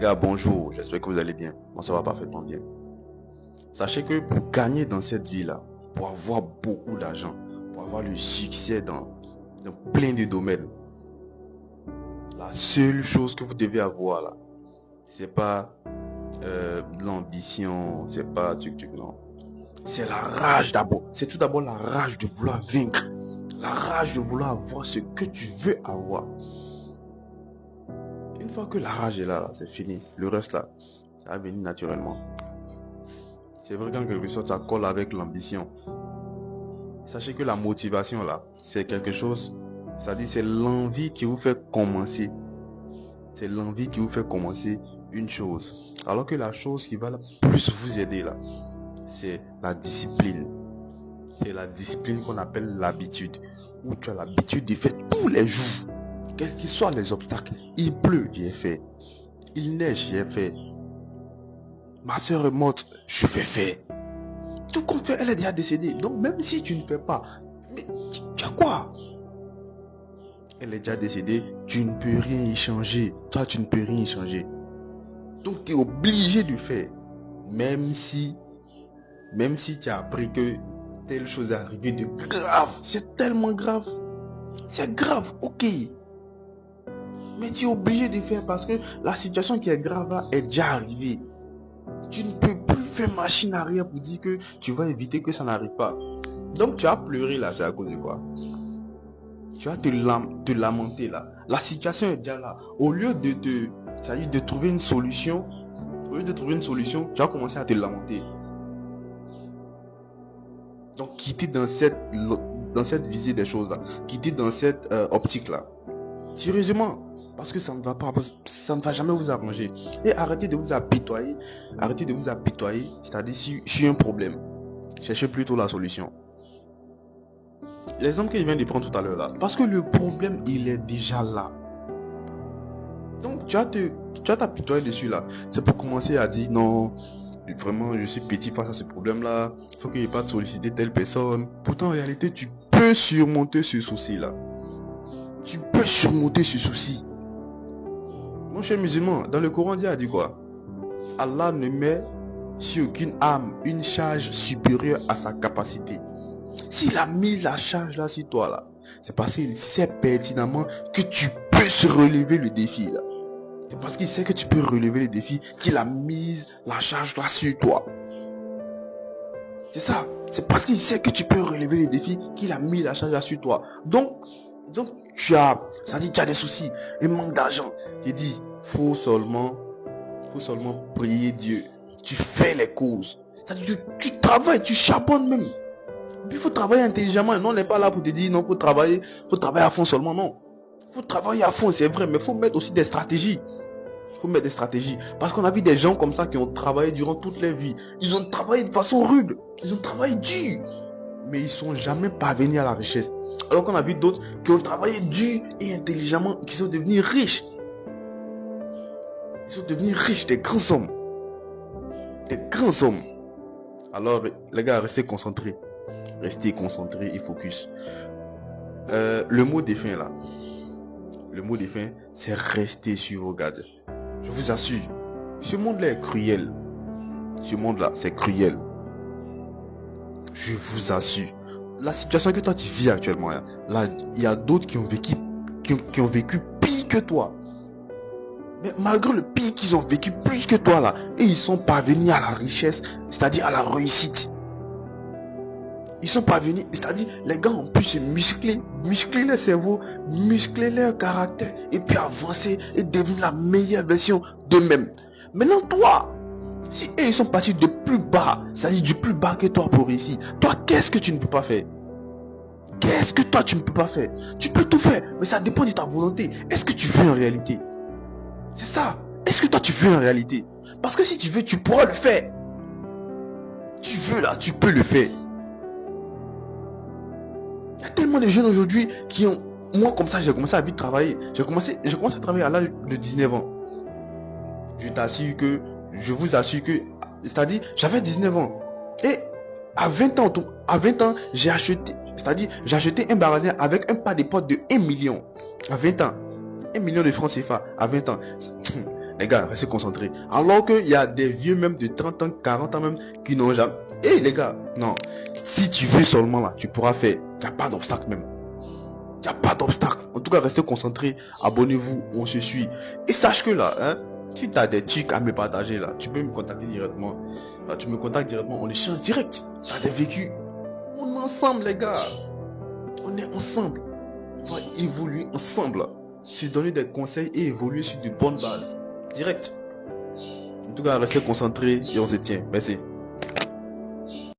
Les gars, bonjour, j'espère que vous allez bien. Moi, ça va parfaitement bien. Sachez que pour gagner dans cette vie-là, pour avoir beaucoup d'argent, pour avoir le succès dans plein de domaines, la seule chose que vous devez avoir là, c'est pas l'ambition, c'est pas non. C'est la rage d'abord. C'est tout d'abord la rage de vouloir vaincre. La rage de vouloir avoir ce que tu veux avoir. Une fois que la rage est là, c'est fini. Le reste là, ça va venir naturellement. C'est vrai qu'en quelque sorte, ça colle avec l'ambition. Sachez que la motivation là, c'est quelque chose, c'est-à-dire c'est l'envie qui vous fait commencer. C'est l'envie qui vous fait commencer une chose. Alors que la chose qui va plus vous aider là, c'est la discipline. C'est la discipline qu'on appelle l'habitude. Où tu as l'habitude de faire tous les jours. Quels que soient les obstacles. Il pleut, j'ai fait. Il neige, j'ai fait. Ma soeur est morte, je vais faire. Tout qu'on fait, elle est déjà décédée. Donc même si tu ne fais pas, mais tu as quoi? Elle est déjà décédée, tu ne peux rien y changer. Toi, tu ne peux rien y changer. Donc tu es obligé de faire. Même si tu as appris que telle chose est arrivée de grave. C'est tellement grave. C'est grave, ok. Mais tu es obligé de faire parce que la situation qui est grave là est déjà arrivée. Tu ne peux plus faire machine arrière pour dire que tu vas éviter que ça n'arrive pas. Donc tu as pleuré là, c'est à cause de quoi? Tu vas te lamenter là. La situation est déjà là. Au lieu c'est-à-dire de trouver une solution, tu vas commencer à te lamenter. Donc quitter dans cette visée des choses là, quitter dans cette optique là. Sérieusement, parce que ça ne va pas, ça ne va jamais vous arranger. Et arrêtez de vous apitoyer, c'est-à-dire sur un problème. Cherchez plutôt la solution. L'exemple que je viens de prendre tout à l'heure là, parce que le problème il est déjà là. Donc tu vas t'apitoyer dessus là. C'est pour commencer à dire non, vraiment je suis petit face à ce problème là. Il faut qu'il n'y ait pas de solliciter telle personne. Pourtant en réalité tu peux surmonter ce souci là. Tu peux surmonter ce souci. Mon cher musulman, dans le Coran Dieu a dit quoi? Allah ne met sur aucune âme une charge supérieure à sa capacité. S'il a mis la charge là sur toi là, c'est parce qu'il sait pertinemment que tu peux relever le défi là. C'est parce qu'il sait que tu peux relever le défi qu'il a mis la charge là sur toi. C'est ça. C'est parce qu'il sait que tu peux relever le défi qu'il a mis la charge là sur toi. Donc ça dit tu as des soucis, un manque d'argent. Il dit, faut seulement prier Dieu. Tu fais les causes. C'est-à-dire tu travailles, tu charbonnes même. Il faut travailler intelligemment. Non, on n'est pas là pour te dire non, faut travailler à fond seulement, non. Faut travailler à fond, c'est vrai, mais faut mettre aussi des stratégies. Parce qu'on a vu des gens comme ça qui ont travaillé durant toute leur vie. Ils ont travaillé de façon rude. Ils ont travaillé dur. Mais ils ne sont jamais parvenus à la richesse. Alors qu'on a vu d'autres qui ont travaillé dur et intelligemment, qui sont devenus riches. Ils sont devenus riches, des grands hommes. Des grands hommes. Alors, les gars, restez concentrés. Restez concentrés et focus. Le mot de fin là. Le mot de fin, c'est rester sur vos gardes. Je vous assure, ce monde-là est cruel. Ce monde-là, c'est cruel. Je vous assure. La situation que toi tu vis actuellement, là, il y a d'autres qui ont vécu pire que toi. Mais malgré le pire qu'ils ont vécu plus que toi là, et ils sont parvenus à la richesse, c'est-à-dire à la réussite. Ils sont parvenus, c'est-à-dire les gars ont pu se muscler leur cerveau, muscler leur caractère, et puis avancer et devenir la meilleure version d'eux-mêmes. Maintenant toi, si eux ils sont partis de plus bas, c'est-à-dire du plus bas que toi pour réussir, toi qu'est-ce que tu ne peux pas faire? Qu'est-ce que toi tu ne peux pas faire? Tu peux tout faire, mais ça dépend de ta volonté. Est-ce que tu veux en réalité? C'est ça. Est-ce que toi tu veux en réalité? Parce que si tu veux, tu pourras le faire. Tu veux là, tu peux le faire. Il y a tellement de jeunes aujourd'hui qui ont... Moi comme ça, j'ai commencé à vite travailler. J'ai commencé à travailler à l'âge de 19 ans. Je vous assure que... C'est-à-dire, j'avais 19 ans. Et à 20 ans, j'ai acheté un magasin avec un pas de porte de 1 million. À 20 ans. 1 million de francs CFA à 20 ans. Les gars, restez concentrés. Alors qu'il y a des vieux même de 30 ans, 40 ans même, qui n'ont jamais... Eh les gars, non. Si tu veux seulement là, tu pourras faire. Il n'y a pas d'obstacle même. Il n'y a pas d'obstacle. En tout cas, restez concentrés. Abonnez-vous, on se suit. Et sache que là, hein, si tu as des trucs à me partager là, tu peux me contacter directement. Là, tu me contactes directement, on échange direct. Tu as des vécus. On est ensemble les gars. On est ensemble. On va évoluer ensemble. Se donner des conseils et évoluer sur de bonnes bases. Direct. En tout cas, restez concentrés et on se tient. Merci.